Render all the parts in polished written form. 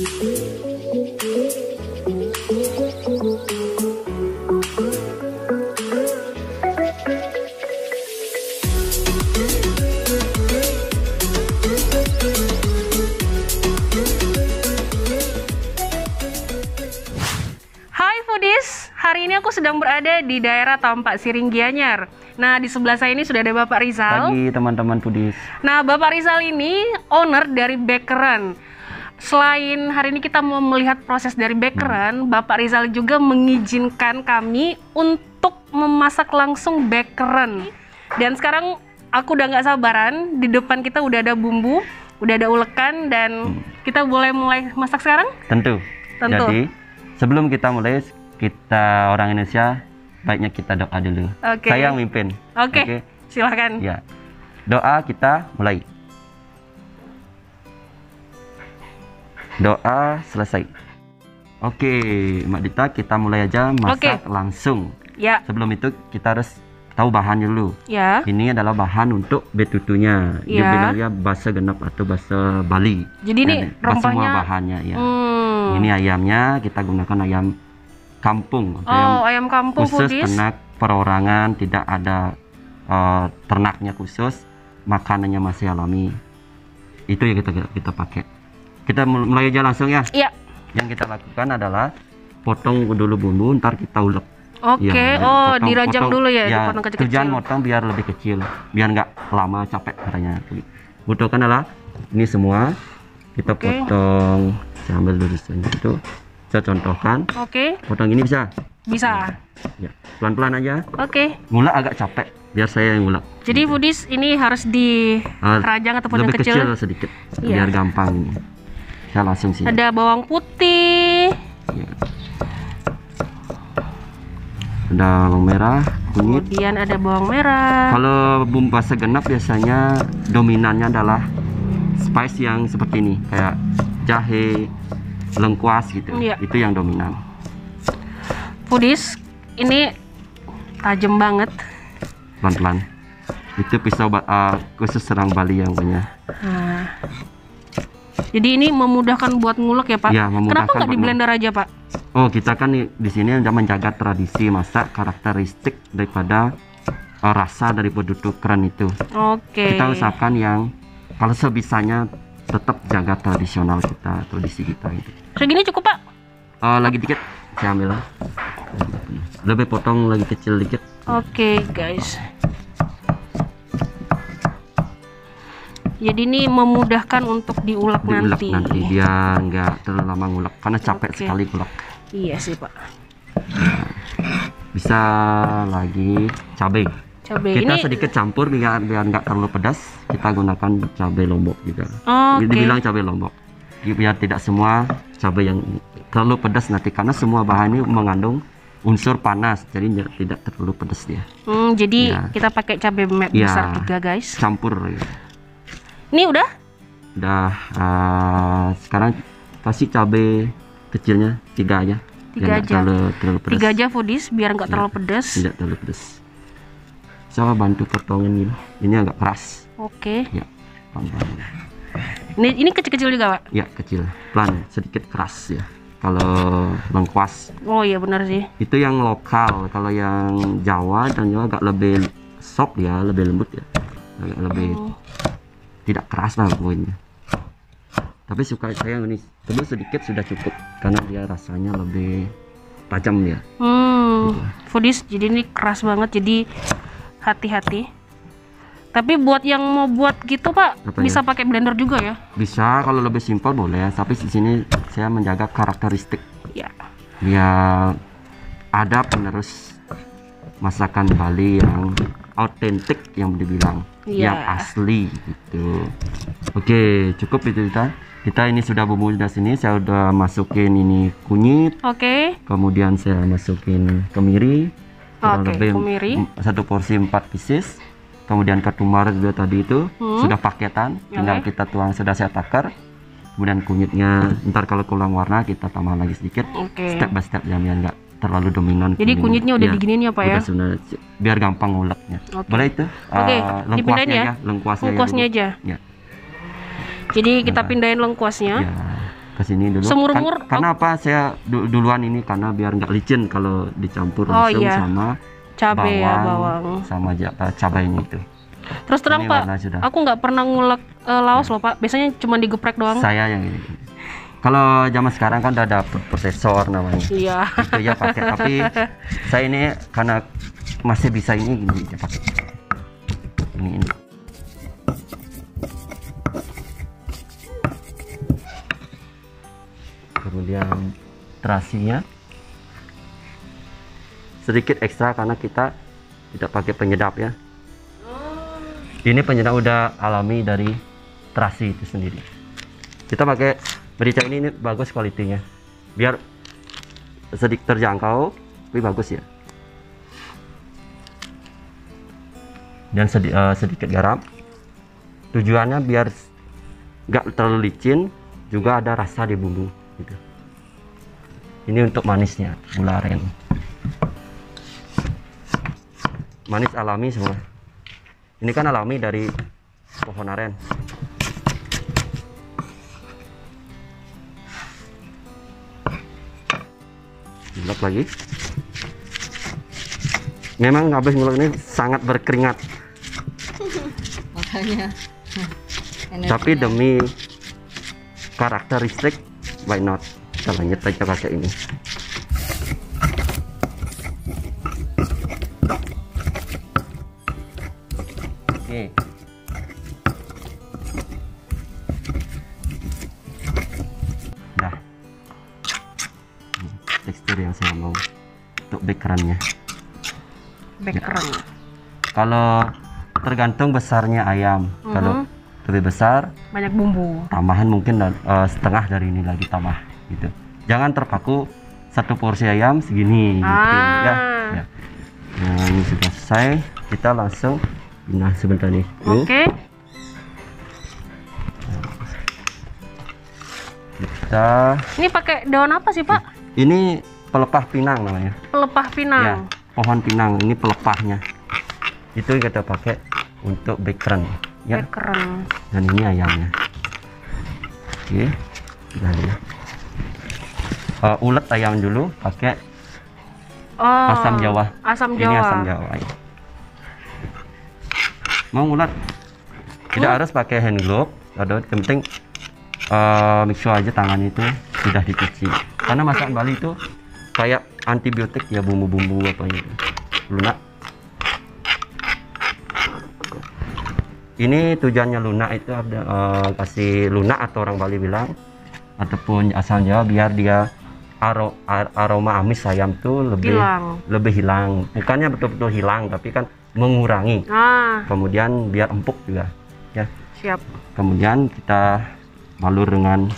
Hari ini aku sedang berada di daerah Tampak Siring Gianyar. Nah, di sebelah saya ini sudah ada Bapak Rizal. Pagi teman-teman foodies. Nah, Bapak Rizal ini owner dari Bakeran. Selain hari ini kita mau melihat proses dari Bakeran, Bapak Rizal juga mengizinkan kami untuk memasak langsung Bakeran. Dan sekarang aku udah nggak sabaran, di depan kita udah ada bumbu, udah ada ulekan, dan kita boleh mulai masak sekarang? Tentu. Jadi, sebelum kita mulai, kita orang Indonesia baiknya kita doa dulu. Saya yang mimpin. Oke. Silahkan. Ya, doa kita mulai. Doa selesai. Oke, Mbak Dita, kita mulai aja masak langsung. Ya. Sebelum itu kita harus tahu bahannya dulu. Ya. Ini adalah bahan untuk betutunya. Ya. Dia bahasa genap atau bahasa Bali. Jadi ini rempahnya. Semua bahannya ya. Ini ayamnya kita gunakan ayam kampung. Ayam kampung khusus foodies. ternak perorangan, tidak ada ternaknya khusus, makanannya masih alami. Itu yang kita pakai. Kita mulai aja langsung ya. Iya. Yang kita lakukan adalah potong dulu bumbu, ntar kita ulek. Oke. Ya, dirajang dulu ya, dipotong kecil-kecil. Kerjaan motong biar lebih kecil, biar nggak lama capek katanya. Butuhkan adalah ini semua kita potong. Saya ambil dulu itu. Saya contohkan. Potong ini bisa? Bisa. Ya, pelan-pelan aja. Ngulek agak capek, biar saya yang ngulek. Jadi foodies ini harus dirajang atau potong kecil? Lebih kecil sedikit, biar gampang. Saya langsung sini. Ada bawang putih. Ya. Ada bawang merah, kunyit. Kemudian ada bawang merah. Kalau bumbu bahasa genap biasanya dominannya adalah spice yang seperti ini, kayak jahe, lengkuas gitu. Itu yang dominan. Foodies, ini tajam banget. Pelan-pelan. Itu pisau khusus serang Bali yang punya. Jadi ini memudahkan buat ngulek ya, Pak? Ya, memudahkan. Kenapa nggak di blender aja, Pak? Oh, kita kan di sini menjaga tradisi masak, karakteristik daripada rasa dari produk keren itu. Kita usahakan yang kalau sebisanya tetap jaga tradisional kita, tradisi kita itu. Segini cukup, Pak? Lagi dikit, saya ambil. Lebih potong lagi kecil dikit. Guys. Jadi ini memudahkan untuk diulek nanti. Biar nggak terlalu lama ngulek, karena capek sekali ngulek. Iya sih, Pak. Bisa lagi cabai. Kita sedikit campur biar nggak terlalu pedas. Kita gunakan cabai lombok juga. Dibilang cabai lombok. Biar tidak semua cabai yang terlalu pedas nanti, karena semua bahan ini mengandung unsur panas, jadi tidak terlalu pedas dia. Jadi kita pakai cabai besar juga, guys. Campur. Ini udah? Sekarang kasih cabai kecilnya 3 aja. 3 aja. Terlalu pedas. 3 aja foodies biar nggak terlalu pedas. Tidak terlalu pedas. Saya bantu potongin ini. Ini agak keras. Ya, pelan-pelan. Ini kecil-kecil juga, Pak? Ya, kecil. Pelan, sedikit keras ya. Kalau lengkuas. Oh iya, benar sih. Itu yang lokal. Kalau yang Jawa dan Jawa agak lebih soft ya, lebih lembut ya. Agak lebih tidak keras lah pokoknya. Tapi suka saya yang ini tebal sedikit sudah cukup, karena dia rasanya lebih tajam ya. Gitu. Foodies, jadi ini keras banget, jadi hati-hati. Tapi buat yang mau buat gitu, Pak, bisa pakai blender juga ya? Bisa, kalau lebih simpel boleh. Tapi di sini saya menjaga karakteristik. Ya. Biar ada penerus masakan Bali yang autentik, yang dibilang yang asli gitu. Cukup itu kita ini sudah bumbu di sini. Saya udah masukin ini kunyit. Kemudian saya masukin kemiri. Kemiri. 1 porsi 4 pieces. Kemudian ketumbar juga tadi itu sudah paketan, tinggal kita tuang, sudah saya takar. Kemudian kunyitnya ntar kalau kurang warna kita tambah lagi sedikit. Step by step ya, biar nggak terlalu dominan. Jadi kunyitnya udah diginiin ya, Pak ya? Biar gampang nguleknya. Boleh itu? Dipindahin ya? Lengkuasnya aja. Jadi kita pindahin lengkuasnya. ke sini dulu. Semur-mur. Karena apa? Saya duluan ini karena biar nggak licin kalau dicampur Oh, langsung iya. sama Cabai ya, bawang. sama cabainya itu. Terus terang Ini Pak, warna sudah. aku nggak pernah ngulek laos loh Pak. Biasanya cuma digeprek doang. Saya yang ini. Kalau zaman sekarang kan udah ada prosesor namanya. Iya. Itu ya pakai. Tapi saya ini karena masih bisa ini gini ya pakai. Ini. Kemudian terasinya sedikit ekstra karena kita tidak pakai penyedap ya. Ini penyedap udah alami dari terasi itu sendiri. Kita pakai merica ini bagus kualitinya, biar sedikit terjangkau tapi bagus ya. Dan sedikit garam, tujuannya biar nggak terlalu licin, juga ada rasa di bumbu gitu. Ini untuk manisnya gula aren, manis alami semua. Ini kan alami dari pohon aren. Dilap lagi. Memang habis ngulek ini sangat berkeringat. Makanya. Tapi demi karakteristik, why not? Kita lanjut aja pakai ini. Oke. Dah. Tekstur yang saya mau untuk bakerannya. Bakeran. Kalau tergantung besarnya ayam. Kalau lebih besar, Banyak bumbu. tambahan mungkin setengah dari ini lagi tambah gitu. Jangan terpaku satu porsi ayam segini gitu ya. Ya. Nah, ini sudah selesai. Kita langsung pindah sebentar nih. Oke. Kita Ini pakai daun apa sih Pak? ini pelepah pinang namanya. Pelepah Ya, pinang. pohon pinang ini pelepahnya. Itu kita pakai untuk bakeran ya. Bakeran. Dan ini ayamnya. Oke. Udah ya. Ulet ayam dulu pakai Oh. asam jawa. Asam Ini Jawa. asam jawa ya. Mau ngulat tidak harus pakai hand glove, yang penting make sure aja tangan itu sudah dicuci. Karena masakan Bali itu kayak antibiotik ya, bumbu-bumbu apa itu lunak. Ini tujuannya lunak itu ada kasih lunak atau orang Bali bilang ataupun asam Jawa biar dia aroma amis ayam tuh lebih hilang. Bukannya betul-betul hilang tapi kan mengurangi. Kemudian biar empuk juga ya. Siap. Kemudian kita balur dengan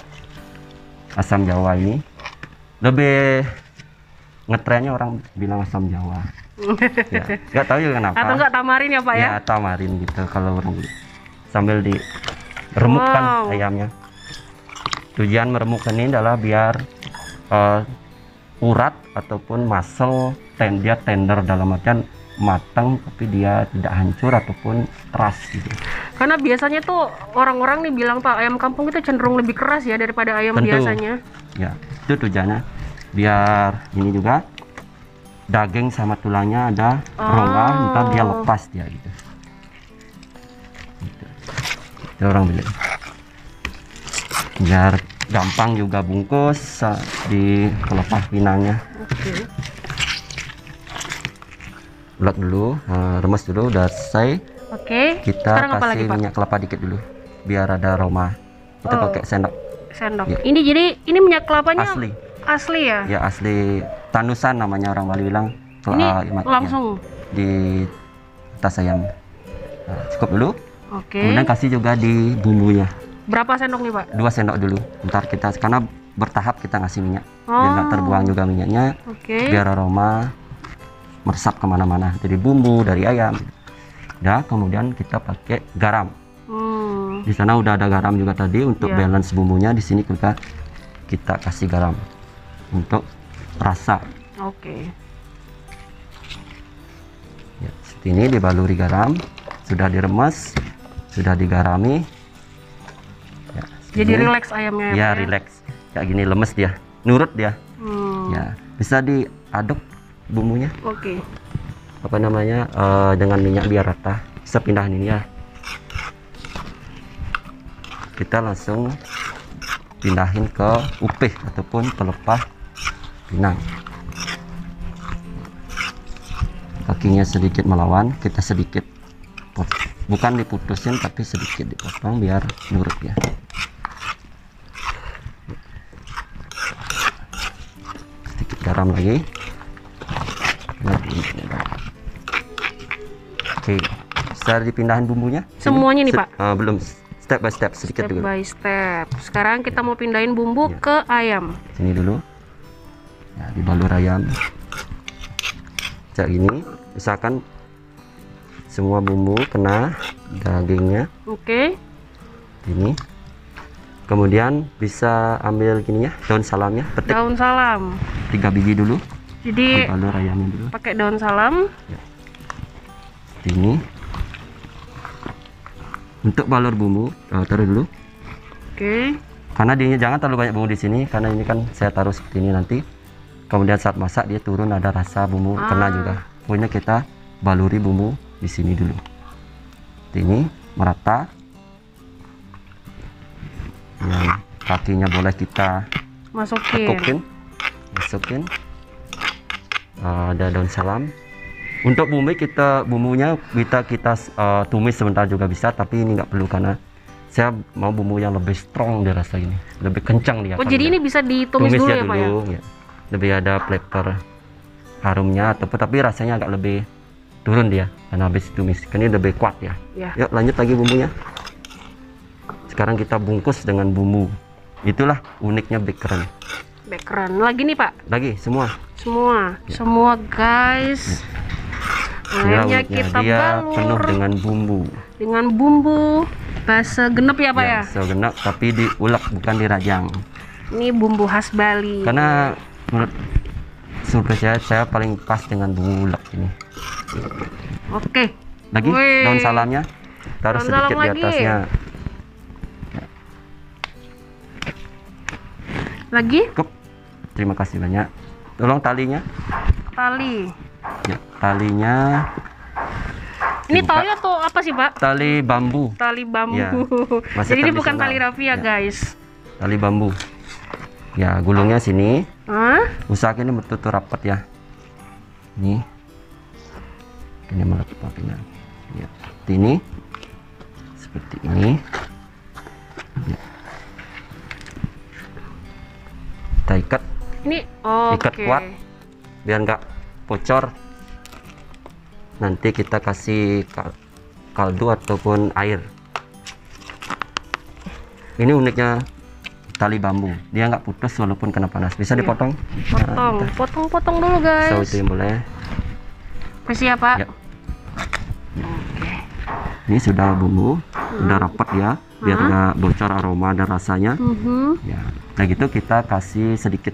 asam Jawa ini. Lebih ngetrennya orang bilang asam Jawa. Ya, nggak tahu juga kenapa. Atau enggak tamarin ya Pak ya? Ya, tamarin gitu kalau orang sambil diremukkan ayamnya. Tujuan meremukkan ini adalah biar urat ataupun muscle dia tender, dalam artian matang tapi dia tidak hancur ataupun keras gitu. Karena biasanya tuh orang-orang nih bilang Pak, ayam kampung itu cenderung lebih keras ya daripada ayam Tentu. biasanya. Ya, itu tujuannya biar ini juga daging sama tulangnya ada rongga, ntar dia lepas dia gitu. Itu orang bilang biar gampang juga bungkus di pelepah pinangnya. Ulat dulu, remes dulu, udah selesai. Kita Sekarang apa kasih lagi, Pak? minyak kelapa dikit dulu biar ada aroma. Kita pakai sendok Ya. Ini jadi ini minyak kelapanya asli ya? ya, asli tanusan namanya orang Bali bilang. Ini langsung di tas ayam. Nah, cukup dulu. Oke. Kemudian kasih juga di bumbunya. Berapa sendok nih Pak? 2 sendok dulu. Ntar kita karena bertahap kita ngasih minyak biar nggak terbuang juga minyaknya. Biar aroma meresap kemana-mana dari bumbu, dari ayam. Nah, kemudian kita pakai garam. Di sana udah ada garam juga tadi untuk balance bumbunya. Di sini kita kasih garam untuk rasa. Ya, seperti ini dibaluri garam, sudah diremes, sudah digarami. Ya, jadi rileks ayamnya ya, rileks. kayak gini, lemes dia, nurut dia. Ya, bisa diaduk bumbunya. Oke. Apa namanya, dengan minyak biar rata. Bisa pindahin ini ya. Kita langsung pindahin ke upih ataupun pelepah pinang. Kakinya sedikit melawan, kita sedikit bukan diputusin tapi sedikit dipotong biar nurut ya. Sedikit garam lagi. Oke, bisa dipindahin bumbunya Semuanya nih Pak? Belum, step by step, sedikit dulu. Step by step. Sekarang kita mau pindahin bumbu ke ayam. Sini dulu ya, dibalur ayam kayak gini. Misalkan semua bumbu kena dagingnya. Oke. Ini kemudian bisa ambil gini ya, daun salamnya, petik Daun salam. 3 biji dulu, Jadi dibalur ayamnya dulu pakai daun salam. ini. Untuk balur bumbu taruh dulu, Oke. karena dia jangan terlalu banyak bumbu di sini, karena ini kan saya taruh seperti ini, nanti kemudian saat masak dia turun ada rasa bumbu kena juga. Pokoknya kita baluri bumbu di sini dulu. Ini merata. Yang kakinya boleh kita Masukin. masukin. Ada daun salam. Untuk bumbunya kita tumis sebentar juga bisa, tapi ini nggak perlu karena saya mau bumbu yang lebih strong dia rasa ini, lebih kencang dia. Oh, jadi ini bisa ditumis dulu ya Pak ya? Ya. Lebih ada flavor harumnya, tapi rasanya agak lebih turun dia karena habis ditumis. Ini lebih kuat ya. Yuk lanjut lagi bumbunya. Sekarang kita bungkus dengan bumbu. Itulah uniknya bakeran. Bakeran. Lagi nih Pak? Lagi semua. Semua guys. Akhirnya kita dia balur penuh dengan bumbu. Dengan bumbu basa genep ya Pak ya? Segenap tapi diulek bukan dirajang. Ini bumbu khas Bali. Karena menurut surprise saya paling pas dengan bumbu ulek ini. Oke. Lagi daun salamnya taruh Daun sedikit salam di lagi. atasnya. Lagi? Cukup. Terima kasih banyak. Tolong talinya. Tali. Ya, talinya. Ini dibuka. tali atau apa sih Pak? Tali bambu. Tali bambu. Ya, masih Jadi ini bukan tradisional. tali rafia Ya. guys. Tali bambu. Ya, gulungnya sini. Hah? Usahakan ini betul-betul rapat ya. Ini melekat papinya. Ya, seperti ini. Seperti ini. Ya. Kita ikat. Ini Ikat kuat biar nggak bocor. Nanti kita kasih kaldu ataupun air. Ini uniknya tali bambu, dia nggak putus walaupun kena panas. Bisa dipotong. Potong dulu guys. So itu yang boleh. Masih ya Pak? Ya. Ini sudah bumbu, udah rapat ya, biar nggak bocor aroma dan rasanya. Ya, nah gitu kita kasih sedikit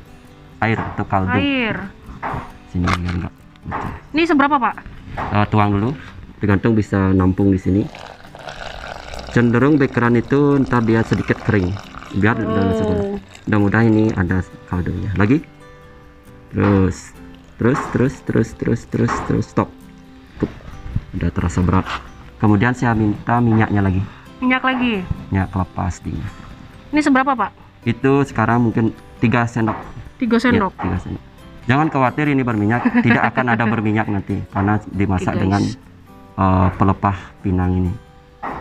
air atau kaldu. Air. Sini biar nggak bocor. Ini seberapa Pak? Tuang dulu, tergantung bisa nampung di sini. Cenderung bakeran itu ntar dia sedikit kering, biar mudah-mudahan ini ada kaldunya. Lagi, terus stop. Udah terasa berat. Kemudian saya minta minyaknya lagi. Minyak lagi. Minyak kelapa aslinya. Ini seberapa Pak? Itu sekarang mungkin 3 sendok. 3 sendok. Ya, 3 sendok. Jangan khawatir ini berminyak, tidak akan ada berminyak nanti karena dimasak dengan pelepah pinang ini.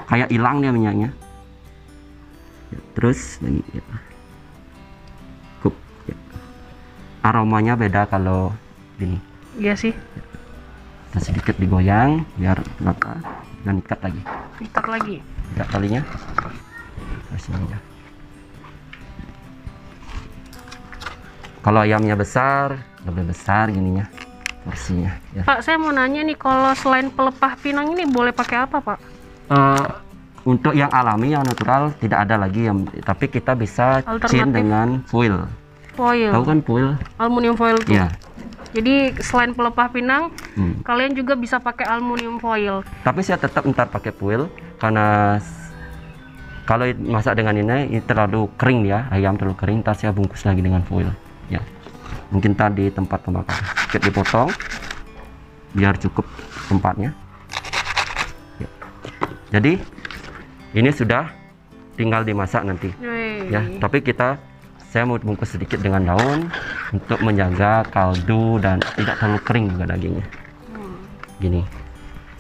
Kayak hilang dia minyaknya. Ya, terus lagi ya. Cukup. Ya. Aromanya beda kalau ini. Iya sih. Kita sedikit digoyang biar rata dan ikat lagi. Ikat lagi. Ikat talinya. Terus ini ya. Kalau ayamnya besar, lebih besar gininya porsinya ya. Pak, saya mau nanya nih, kalau selain pelepah pinang ini boleh pakai apa Pak? Untuk yang alami, yang natural tidak ada lagi yang, tapi kita bisa chin dengan foil. Tahu kan foil? Aluminium foil tuh. Iya. Jadi selain pelepah pinang, kalian juga bisa pakai aluminium foil. Tapi saya tetap ntar pakai foil karena Kalau masak dengan ini terlalu kering ya, ayam terlalu kering, ntar saya bungkus lagi dengan foil ya. Mungkin tadi tempat pembakar sedikit dipotong biar cukup tempatnya ya. Jadi ini sudah tinggal dimasak nanti ya, tapi saya mau bungkus sedikit dengan daun untuk menjaga kaldu dan tidak terlalu kering juga dagingnya. Gini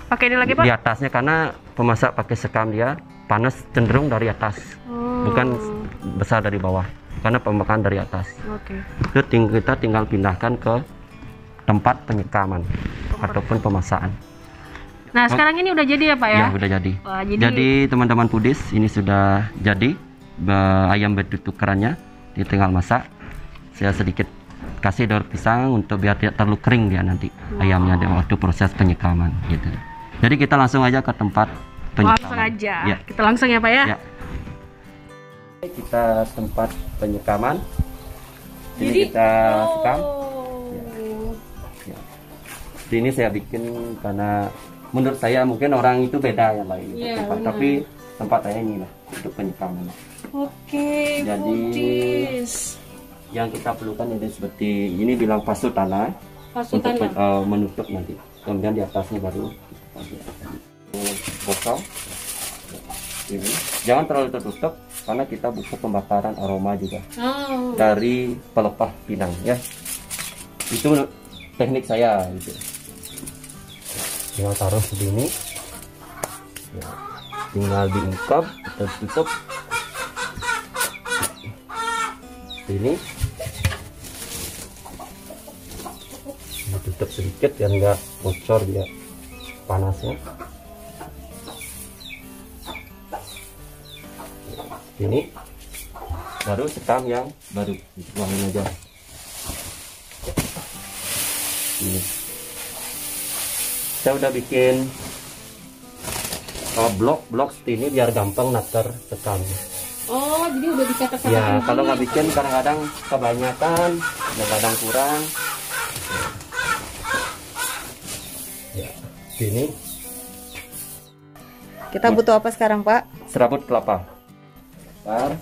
pakai ini lagi Pak? Di atasnya, karena pemasak pakai sekam dia panas cenderung dari atas, bukan besar dari bawah, karena pembakaran dari atas. Itu kita tinggal pindahkan ke tempat penyekaman ataupun pemasakan. Nah sekarang ini udah jadi ya Pak ya? Ya udah jadi. Wah, jadi teman-teman foodies, ini sudah jadi ayam betutu kerannya, dia tinggal masak. Saya sedikit kasih daun pisang untuk biar tidak terlalu kering dia nanti ayamnya di waktu proses penyekaman gitu. Jadi kita langsung aja ke tempat penyekaman. Langsung aja. Ya. Kita langsung ya Pak ya? Ya. Kita tempat penyekaman. Jadi kita sekam. Ya. Ini saya bikin karena menurut saya mungkin orang itu beda yang lain tempat, tapi tempat saya ini lah untuk penyekaman. Oke. Jadi yang kita perlukan ini seperti ini bilang pasu tanah untuk menutup nanti. Kemudian di atasnya baru kosong. Ini jangan terlalu tertutup karena kita butuh pembakaran aroma juga dari pelepah pinang ya. Itu teknik saya gitu. Tinggal taruh segini ya, tinggal diungkap atau tutup ini, tutup sedikit biar nggak bocor dia panasnya. Ini baru sekam yang baru dituangin aja ini. Saya udah bikin blok seperti ini biar gampang naker sekamnya. Oh, jadi udah dicatat sama ya, kalau nggak bikin kadang-kadang kebanyakan, kadang-kadang kurang. Ya, ini. Kita butuh apa sekarang, Pak? Serabut kelapa. Bentar.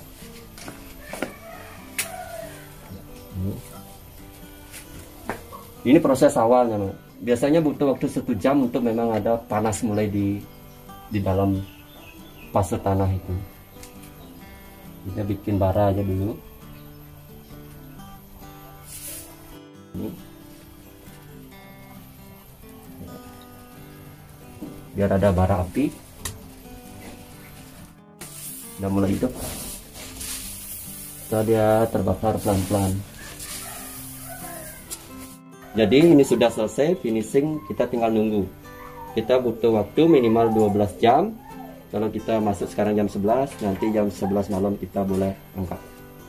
Ini proses awalnya, Mak. Biasanya butuh waktu 1 jam untuk memang ada panas mulai di dalam pasu tanah itu. Kita bikin bara aja dulu. Ini. Biar ada bara api. Udah mulai hidup. Setelah dia terbakar pelan-pelan. Jadi ini sudah selesai finishing, kita tinggal nunggu. Kita butuh waktu minimal 12 jam. Kalau kita masuk sekarang jam 11, nanti jam 11 malam kita boleh angkat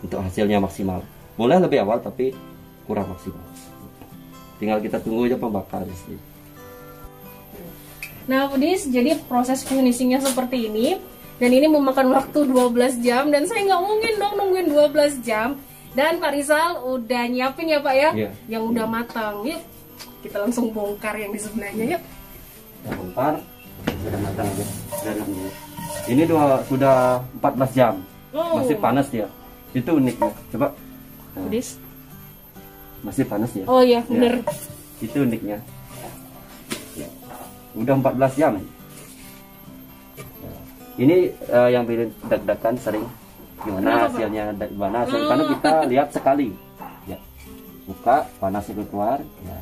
untuk hasilnya maksimal. Boleh lebih awal tapi kurang maksimal. Tinggal kita tunggu aja pembakar di sini. Nah, Foodies, jadi proses finishingnya seperti ini. Dan ini memakan waktu 12 jam dan saya nggak mungkin dong nungguin 12 jam. Dan Pak Rizal udah nyiapin ya Pak ya, yang udah matang. Yuk, kita langsung bongkar yang di sebelahnya yuk. Kita bongkar, sudah matang aja. Ini sudah 14 jam, masih panas dia. Itu uniknya. Coba. Foodies. Masih panas ya? Oh iya, bener. Itu uniknya. Udah 14 jam. Ini yang bikin deg-degan sering. Gimana hasilnya, gimana hasilnya, karena kita lihat sekali ya, buka panas itu keluar ya.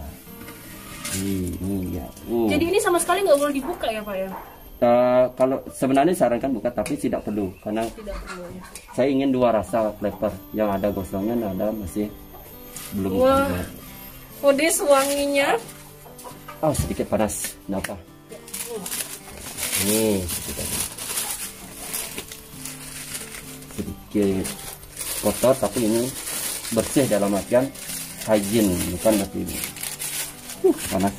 Ini ya. Jadi ini sama sekali nggak boleh dibuka ya Pak ya? Kalau sebenarnya sarankan buka, tapi tidak perlu karena saya ingin 2 rasa flavor, yang ada gosongnya dan ada masih belum. Wah, Foodies wanginya. Oh, sedikit panas, kenapa? Ini sedikit kotor, tapi ini bersih dalam artian hygiene, bukan berarti ini panas.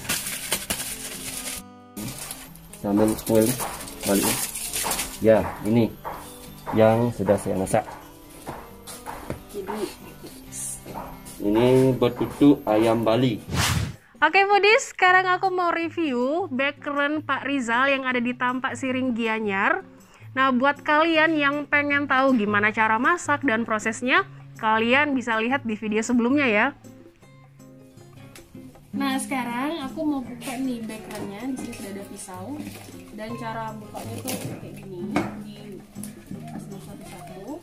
Sambil full baliknya ya, ini yang sudah saya masak. Ini betutu ayam Bali. Oke Foodies, sekarang aku mau review background Pak Rizal yang ada di Tampak Siring Gianyar. Nah, buat kalian yang pengen tahu gimana cara masak dan prosesnya, kalian bisa lihat di video sebelumnya ya. Nah, sekarang aku mau buka nih bakerannya. Di sini sudah ada pisau dan cara bukanya tuh kayak gini, dibuka satu-satu.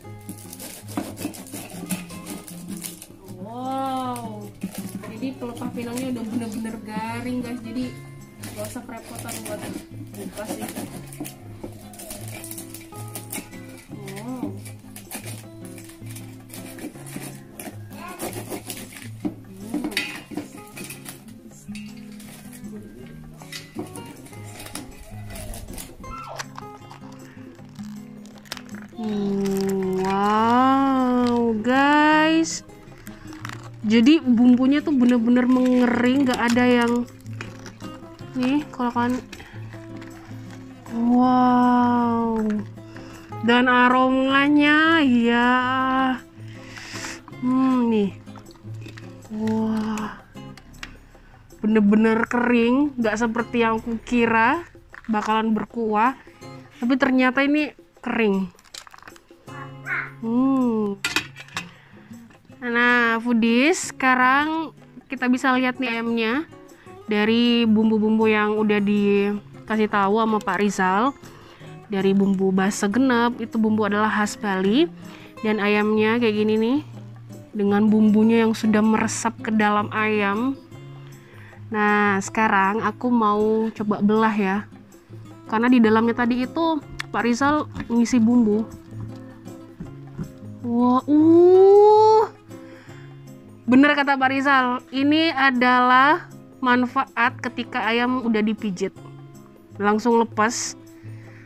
Wow, jadi pelepah pinangnya udah bener-bener garing guys, jadi gak usah kerepotan buat buka sih. Wow guys, jadi bumbunya tuh bener-bener mengering, gak ada yang nih kalau kan. Wow, dan aromanya ya nih, wah bener-bener kering, gak seperti yang kukira bakalan berkuah, tapi ternyata ini kering. Nah, foodies, sekarang kita bisa lihat nih ayamnya dari bumbu-bumbu yang udah dikasih tahu sama Pak Rizal. Dari bumbu basa genep, itu bumbu adalah khas Bali, dan ayamnya kayak gini nih dengan bumbunya yang sudah meresap ke dalam ayam. Nah, sekarang aku mau coba belah ya, karena di dalamnya tadi itu Pak Rizal ngisi bumbu. Wah, bener kata Pak Rizal, ini adalah manfaat ketika ayam udah dipijit, langsung lepas,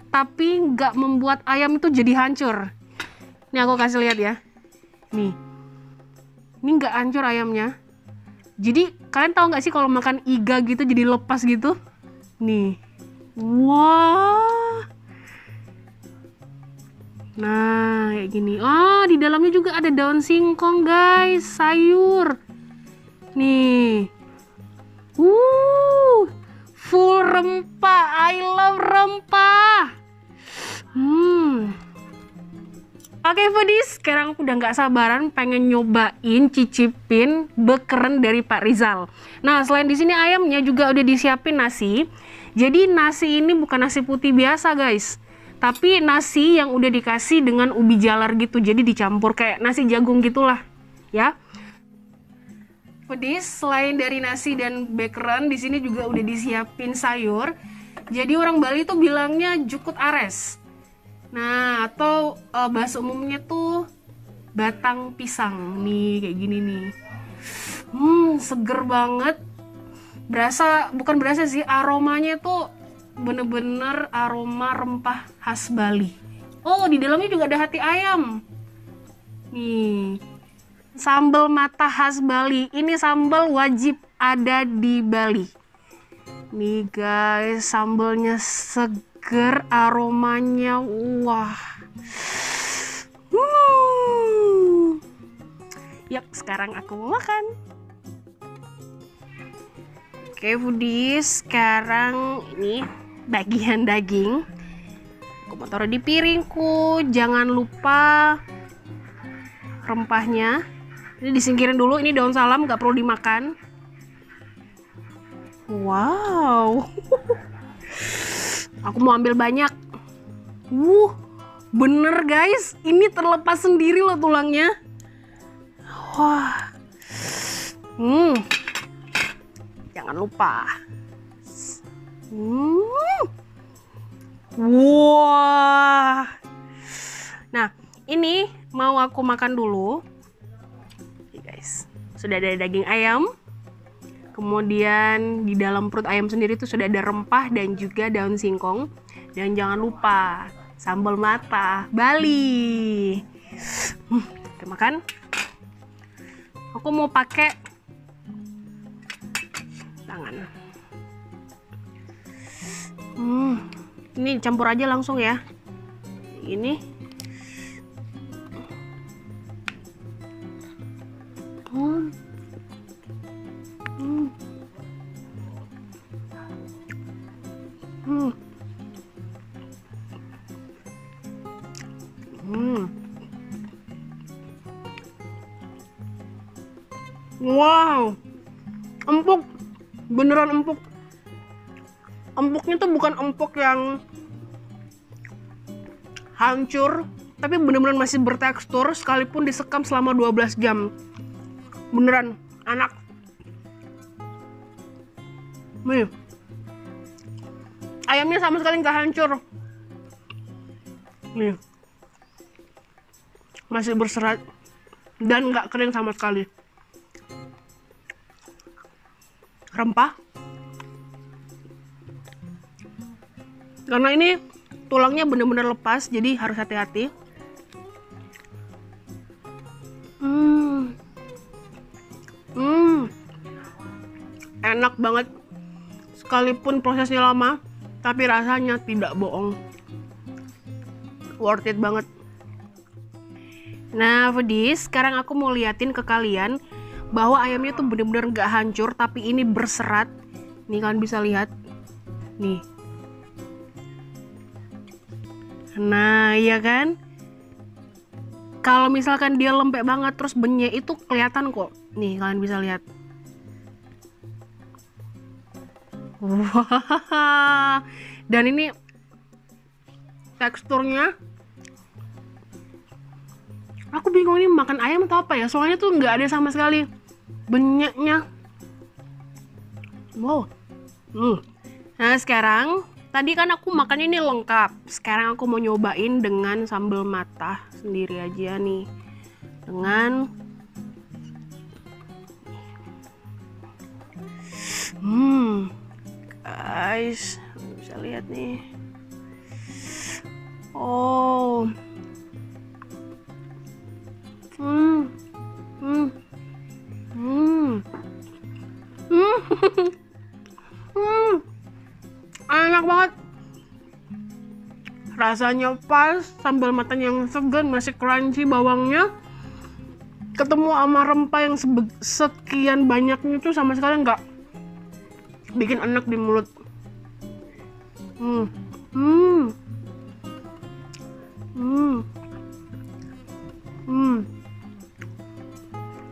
tapi nggak membuat ayam itu jadi hancur. Ini aku kasih lihat ya, nih, ini nggak hancur ayamnya. Jadi kalian tahu nggak sih kalau makan iga gitu jadi lepas gitu? Nih, wah. Nah, kayak gini. Oh, di dalamnya juga ada daun singkong, guys. Sayur. Nih. Full rempah. I love rempah. Oke, foodies. Sekarang aku udah nggak sabaran pengen nyobain, cicipin bekeren dari Pak Rizal. Nah, selain di sini ayamnya juga udah disiapin nasi. Jadi nasi ini bukan nasi putih biasa, guys, tapi nasi yang udah dikasih dengan ubi jalar gitu, jadi dicampur kayak nasi jagung gitulah ya. Pedis, selain dari nasi dan bekeren, di sini juga udah disiapin sayur. Jadi orang Bali tuh bilangnya jukut ares. Nah, atau bahasa umumnya tuh batang pisang nih, kayak gini nih. Seger banget. Bukan berasa sih, aromanya tuh bener-bener aroma rempah khas Bali. Oh, di dalamnya juga ada hati ayam. Nih, sambal mata khas Bali. Ini sambal wajib ada di Bali. Nih guys, sambalnya seger, aromanya wah. Yuk, sekarang aku mau makan. Oke, foodies, sekarang ini bagian daging aku mau taruh di piringku. Jangan lupa rempahnya ini disingkirin dulu. Ini daun salam, gak perlu dimakan. Wow. Aku mau ambil banyak. Bener guys, ini terlepas sendiri loh tulangnya. Wah. Jangan lupa. Wah. Nah, ini mau aku makan dulu. Oke guys, sudah ada daging ayam. Kemudian di dalam perut ayam sendiri tuh sudah ada rempah dan juga daun singkong. Dan jangan lupa sambal mata Bali. Oke, makan. Aku mau pakai tangan. Ini campur aja langsung ya. Ini. Wow, empuk, beneran empuk. Empuknya tuh bukan empuk yang hancur, tapi bener-bener masih bertekstur sekalipun disekam selama 12 jam. Beneran enak. Nih, ayamnya sama sekali nggak hancur. Nih, masih berserat dan nggak kering sama sekali. Rempah, karena ini tulangnya bener-bener lepas, jadi harus hati-hati. Enak banget. Sekalipun prosesnya lama, tapi rasanya tidak bohong. Worth it banget. Nah, foodies, sekarang aku mau liatin ke kalian bahwa ayamnya tuh bener-bener gak hancur, tapi ini berserat. Nih, kalian bisa lihat. Nih. Nah, iya kan? Kalau misalkan dia lembek banget, terus benyek itu kelihatan kok. Nih, kalian bisa lihat. Wah, dan ini teksturnya, aku bingung ini makan ayam atau apa ya, soalnya tuh nggak ada sama sekali benyeknya. Wow. Nah, sekarang tadi kan aku makan ini lengkap, sekarang aku mau nyobain dengan sambal matah sendiri aja nih, dengan guys, bisa lihat nih. Oh, enak banget. Rasanya pas, sambal matanya yang segar, masih crunchy bawangnya. Ketemu sama rempah yang sekian banyaknya itu sama sekali nggak bikin enak di mulut.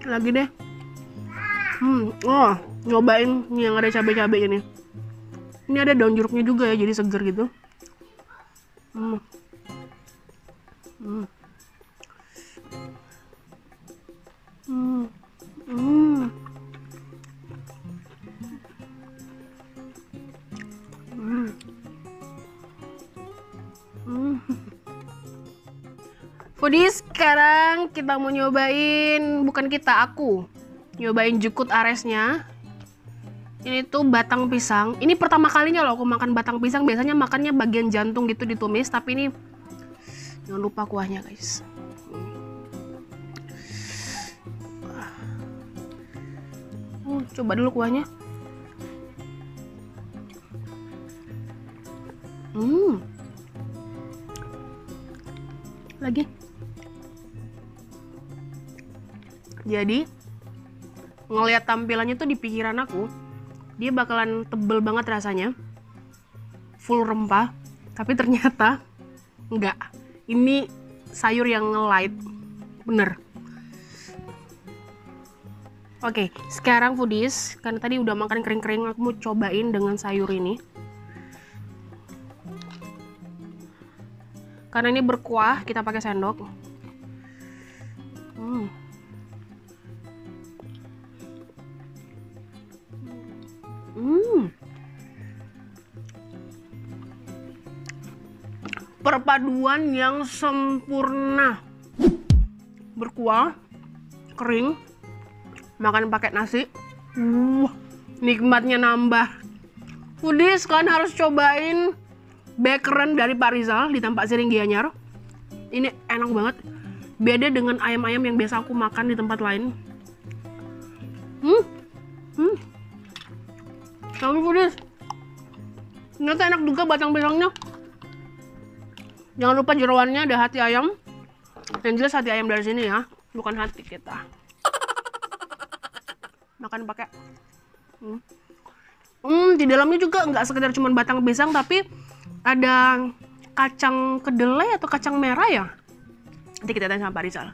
Lagi deh. Oh, nyobain nih yang ada cabai-cabai ini. Ini ada daun jeruknya juga ya, jadi seger gitu. Foodies, sekarang kita mau nyobain, bukan kita, aku nyobain jukut aresnya. Ini tuh batang pisang. Ini pertama kalinya loh aku makan batang pisang. Biasanya makannya bagian jantung gitu ditumis, tapi ini jangan lupa kuahnya, guys. Coba dulu kuahnya. Lagi. Jadi ngelihat tampilannya tuh di pikiran aku, dia bakalan tebel banget rasanya, full rempah, tapi ternyata enggak. Ini sayur yang light, bener. Oke, sekarang foodies, karena tadi udah makan kering-kering, aku mau cobain dengan sayur ini. Karena ini berkuah, kita pakai sendok. Perpaduan yang sempurna. Berkuah, kering, makan pakai nasi. Nikmatnya nambah. Foodies, kalian harus cobain bakeran dari Pak Rizal di tempat Siring Gianyar. Ini enak banget. Beda dengan ayam-ayam yang biasa aku makan di tempat lain. Tapi foodies, ternyata enak juga batang pisangnya. Jangan lupa jeroannya ada hati ayam. Yang jelas hati ayam dari sini ya, bukan hati kita. Makan pakai. Di dalamnya juga nggak sekedar cuma batang pisang, tapi ada kacang kedelai atau kacang merah ya. Nanti kita tanya sama Pak Rizal.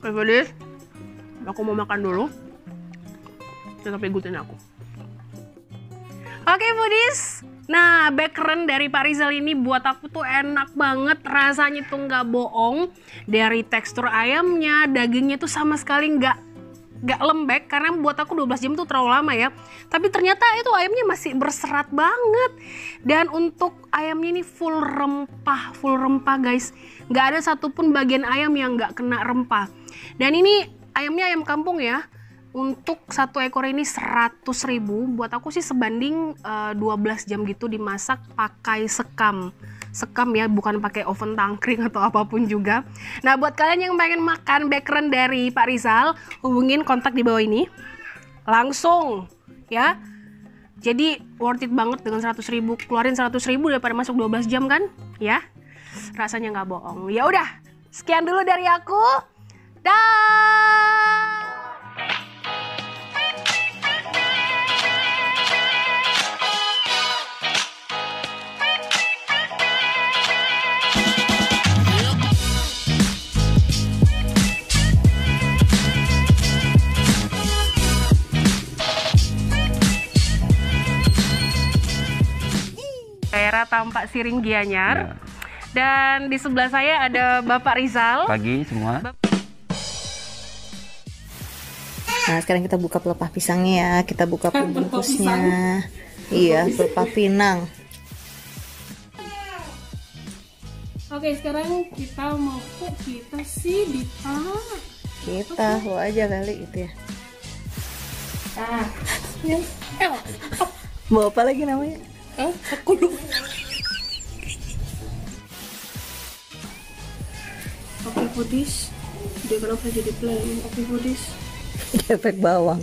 Oke, Foodies, aku mau makan dulu. Tetap ikutin aku. Oke, Foodies. Nah, background dari Pak Rizal ini buat aku tuh enak banget. Rasanya tuh nggak bohong. Dari tekstur ayamnya, dagingnya tuh sama sekali nggak lembek. Karena buat aku 12 jam tuh terlalu lama ya. Tapi ternyata itu ayamnya masih berserat banget. Dan untuk ayamnya ini full rempah guys. Nggak ada satupun bagian ayam yang nggak kena rempah. Dan ini ayamnya ayam kampung ya. Untuk satu ekor ini 100.000. Buat aku sih sebanding 12 jam gitu dimasak pakai sekam ya, bukan pakai oven tangkring atau apapun juga. Nah, buat kalian yang pengen makan background dari Pak Rizal, hubungin kontak di bawah ini langsung ya. Jadi worth it banget dengan 100.000. Keluarin 100.000 daripada masuk 12 jam kan ya. Rasanya nggak bohong. Ya udah, sekian dulu dari aku. Dah. Daerah Tampak Siring Gianyar. Dan di sebelah saya ada Bapak Rizal. Pagi semua. Nah, sekarang kita buka pelepah pisangnya ya. Kita buka pembungkusnya. Iya, pelepah pinang. Oke, sekarang kita mau Kita lo aja kali itu ya. Bawa apa lagi namanya? Aku lupa. Oke, Foodies. Dia kenapa jadi plain? Oke, Foodies. Efek bawang.